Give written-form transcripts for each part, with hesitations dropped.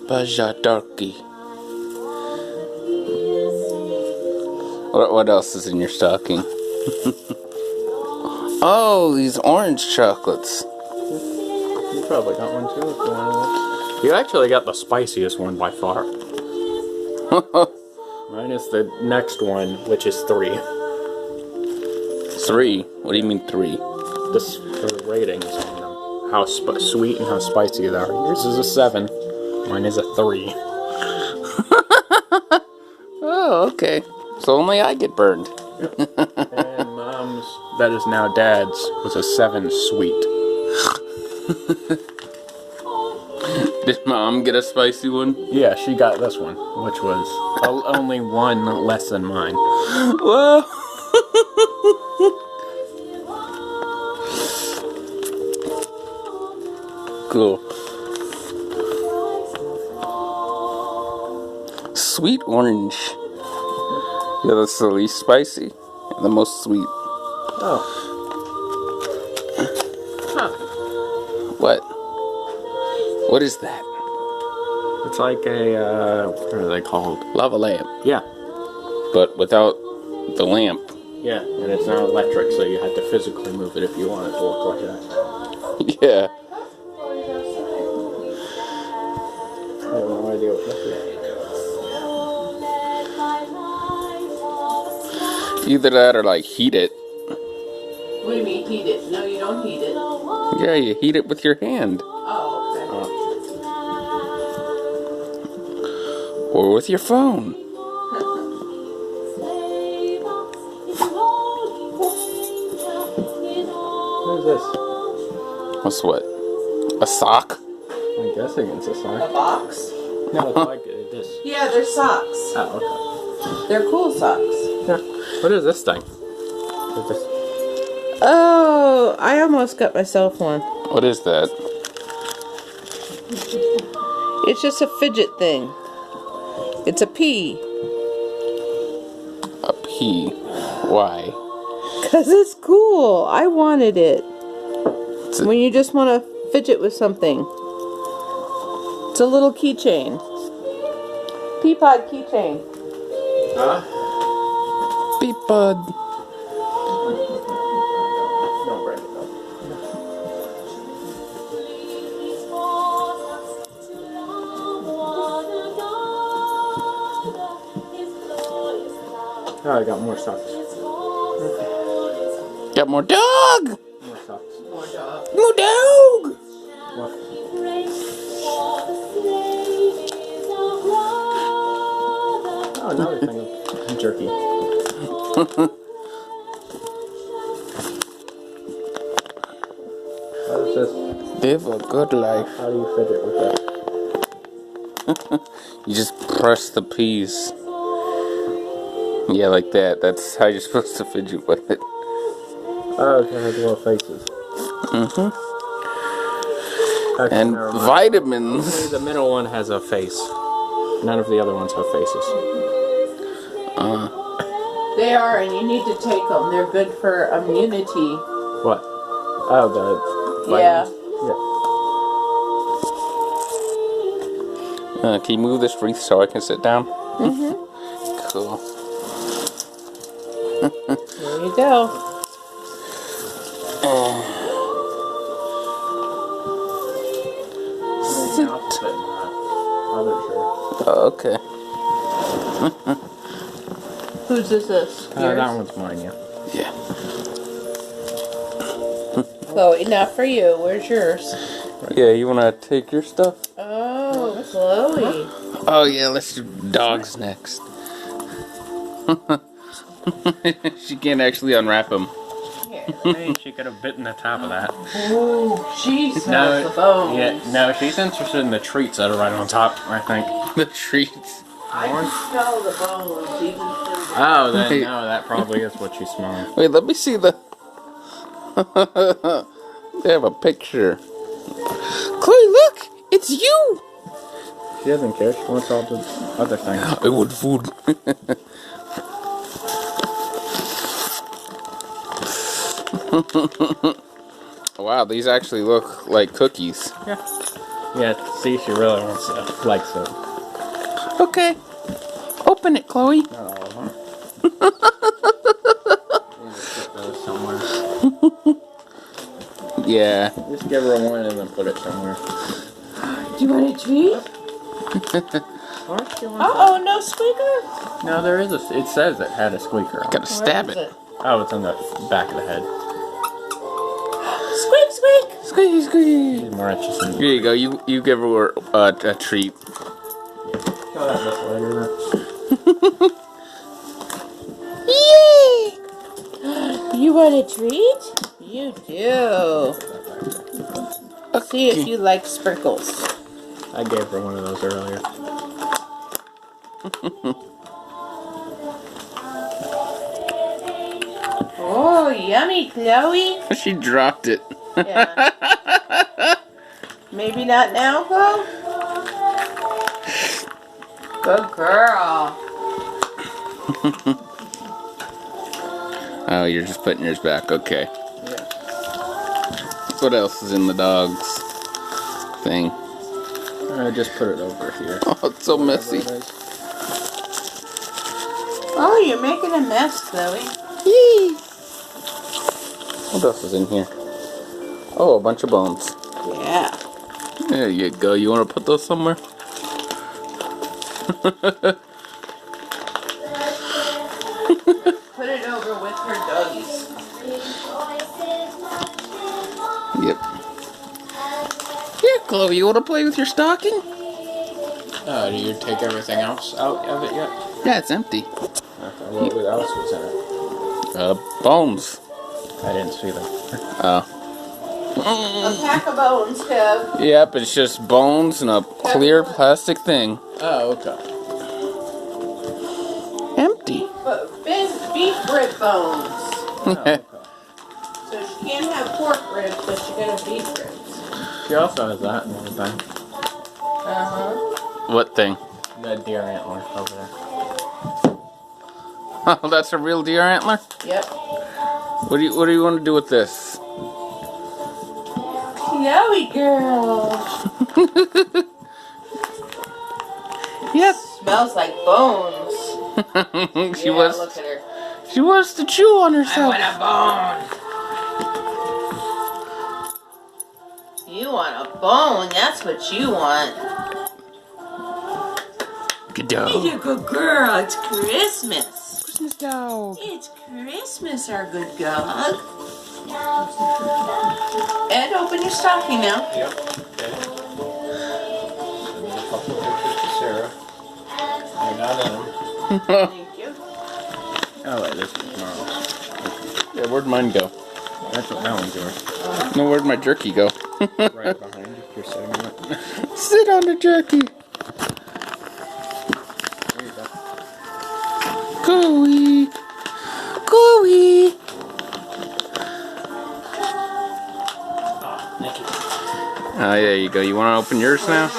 Baja Darky. What else is in your stocking? Oh, these orange chocolates. You probably got one too if you want to look. You actually got the spiciest one by far. Mine is the next one, which is 3. 3? What do you mean 3? The ratings on them. How sweet and how spicy they are. Yours is a 7. Mine is a 3. Oh, okay. So only I get burned. And Mom's, that is now Dad's, was a 7 sweet. Did Mom get a spicy one? Yeah, she got this one, which was only 1 less than mine. Whoa! Cool. Sweet orange. Yeah, that's the least spicy and the most sweet. Oh. Huh. What? What is that? It's like a, what are they called? Lava lamp. Yeah. But without the lamp. Yeah, and it's not electric, so you have to physically move it if you want it to look like that. Yeah. I have no idea what that is. Either that or like heat it. What do you mean heat it? No, you don't heat it. Yeah, you heat it with your hand. Oh, okay. Or with your phone. What is this? What's what? A sock? I'm guessing it's a A sock. box? No, it's like this. Yeah, they're socks. Oh, They're cool socks. okay. Yeah. What is this thing? What is this? Oh, I almost got myself one. What is that? It's just a fidget thing. It's a pea. A pea. Why? Because it's cool. I wanted it. A, When you just want to fidget with something. It's a little keychain. Pea pod keychain. Huh? pea pod. Don't break it though. Oh, I got more socks. Got more dog! More socks. More dog. More dog! What? Oh, another thing of jerky. What is this? Live a good life. How do you fidget with that? You just press the peas. Yeah, like that. That's how you're supposed to fidget with it. Oh, it has little faces. Actually, And never mind. vitamins. Only the middle one has a face. None of the other ones have faces. They are, and you need to take them. They're good for immunity. What? Oh, the Yeah. Yeah. Can you move this wreath so I can sit down? Cool. There you go. Sit. Other shirt. Oh, okay. Whose is this? Yours? That one's mine, yeah. Yeah. Chloe, not for you. Where's yours? Yeah, you wanna take your stuff? Oh, Chloe. Oh yeah, let's do dogs next. She can't actually unwrap them. Here. Hey, she could have bitten the top of that. Ooh, she smells the bones. Yeah, no, she's interested in the treats that are right on top, I think. The treats. I can smell the bones even from Oh, then no, that probably is what she's smelling. Wait, let me see the... They have a picture. Chloe, look! It's you! She doesn't care, she wants all the other things. I want food. Wow, these actually look like cookies. Yeah. Yeah, see, she really wants it. Likes it. Okay. Open it, Chloe. Not all of them. Just put those somewhere. Yeah. Just give her one and then put it somewhere. Do you want a treat? Uh-oh, no squeaker? No, there is a. It says it had a squeaker on it. Gotta stab Where is it. Oh, it's on the back of the head. Squeak, squeak! Squeaky, squeaky. She's more interested in. Here you go. You give her a treat. Show that this later. Yay! You want a treat? You do. See if you like sprinkles. I gave her one of those earlier. Oh, yummy, Chloe. She dropped it. Yeah. Maybe not now, Chloe? Good girl. Oh, you're just putting yours back. Okay. Yeah. What else is in the dog's thing? I just put it over here. Oh, it's so messy. Oh, you're making a mess, Chloe. Yee. What else is in here? Oh, a bunch of bones. Yeah. There you go. You want to put those somewhere? Put it over with her doggies. Yep. Yeah, Chloe, you want to play with your stocking? Oh, do you take everything else out of it yet? Yeah, it's empty. What else was in it? Bones. I didn't see them. Oh. A pack of bones, Kev. Yep, it's just bones and a clear plastic thing. Oh, okay. Empty. But beef rib bones. Oh, okay. So she can't have pork ribs, but she can have beef ribs. She also has that and everything. Uh-huh. What thing? The deer antler over there. Oh, that's a real deer antler? Yep. What do you want to do with this? Chloe girl. Yep. Smells like bones. She Yeah, was. look at her. She wants to chew on I herself. want a bone. You want a bone? That's what you want. Good Hey, dog. you good girl. It's Christmas. Christmas dog. It's Christmas, our good dog. Ed, open your stocking now. Yep. Okay. A couple pictures to Sarah. You're not in them. Thank you. Oh, wait, this is tomorrow. Yeah, where'd mine go? That's what that one's yours. No, where'd my jerky go? Right behind you. You're sitting on it. Sit on the jerky. There you go. Gooey. Gooey. Thank you. Oh, there you go. You want to open yours now?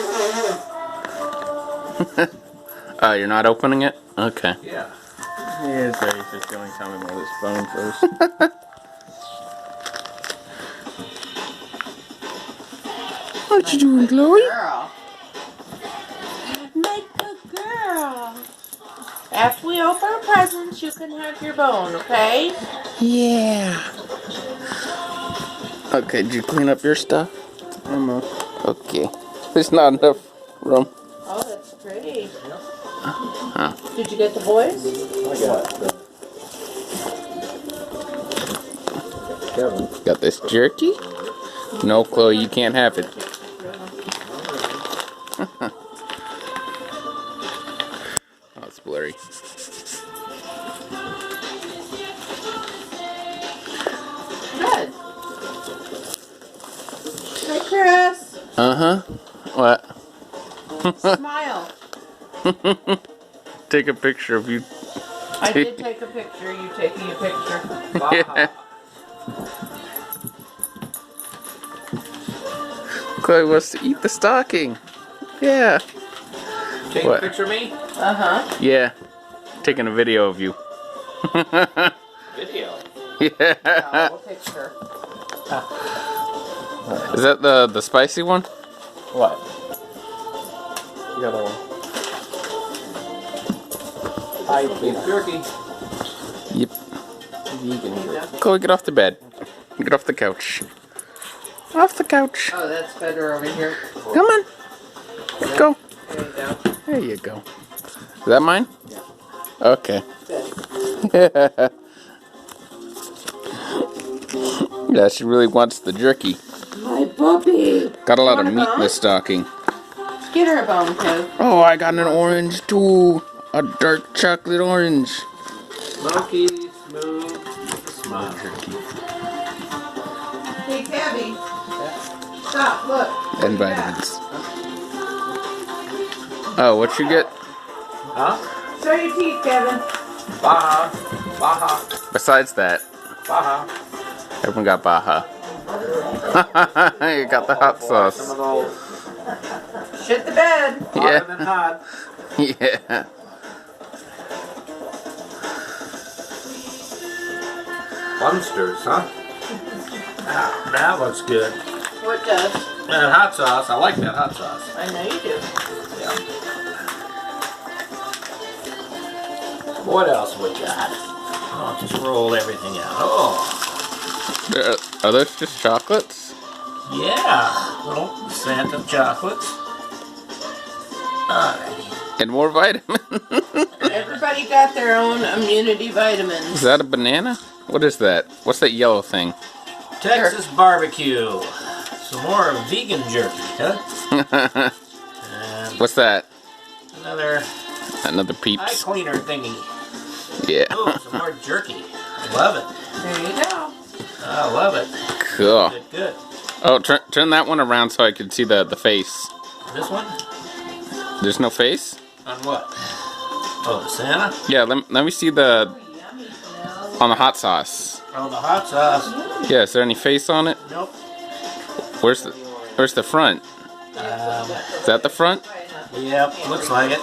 Oh, you're not opening it? Okay. Yeah. He is there. He's just doing something with his phone first. What you doing, Chloe? Girl. My good girl. After we open our presents, you can have your bone, okay? Yeah. Okay, did you clean up your stuff? Almost. Okay. There's not enough room. Oh, that's pretty. Huh. Did you get the boys? I got Kevin. Got this jerky? No, Chloe, you can't have it. Oh, it's blurry. Good. Hey, Chris. Uh-huh. What? Smile. Take a picture of you. I did take a picture. You taking a picture. Yeah. Chloe wants to eat the stocking. Yeah. Take What? a picture of me? Uh-huh. Yeah. Taking a video of you. Video. Yeah. No, picture. Is that the spicy one? What? The other one. Hi, beef jerky. Yep. Vegan jerky. Go get off the bed. Get off the couch. Off the couch. Oh, that's better over here. Come on. Go. There you go. There you go. Is that mine? Yeah. Okay. Yeah, she really wants the jerky. My puppy. Got a lot of Want a meat in bone? this stocking. Get her a bone, Kev. Oh, I got an orange too. A dark chocolate orange. Smoky, smooth, smile. Hey, Tabby. Stop, look. And vitamins. Oh, what you get? Huh? Show your teeth, Kevin. Baja. Baja. Besides that, Baja. everyone got Baja. You got the hot Some sauce. of those. Shit the bed. Hotter than hot. Yeah. Bunsters, huh? Ah, that looks good. What does? That hot sauce, I like that hot sauce. I know you do. Yeah. What else we got? I'll just roll everything out. Oh, Are those just chocolates? yeah. Little Santa chocolates. Alrighty. And more vitamins. Everybody got their own immunity vitamins. Is that a banana? What is that? What's that yellow thing? Texas barbecue. Some more vegan jerky, huh? And What's that? another Another eye Peeps. cleaner thingy. Yeah. Oh, some more jerky. I love it. There you go. I love it. Cool. Good, good. Oh, turn that one around so I can see the face. This one? There's no face? On what? Oh, the Santa? Yeah, let me see the on the hot sauce. Oh, the hot sauce. Yeah, is there any face on it? Nope. Where's the front? Is that the front? Yep, looks like it.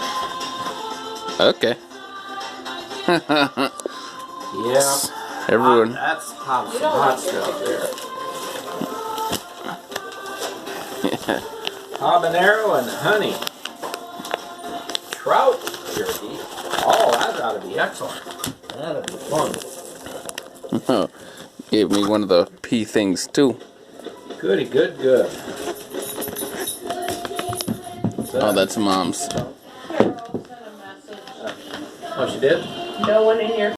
Okay. Yeah. Everyone. That's hot stuff there. Habanero and honey. Trout jerky. Oh, that ought to be excellent. That'll be fun. Gave me one of the pea things too. Goody, good, good. Oh, that's Mom's. Oh, she did? No one in your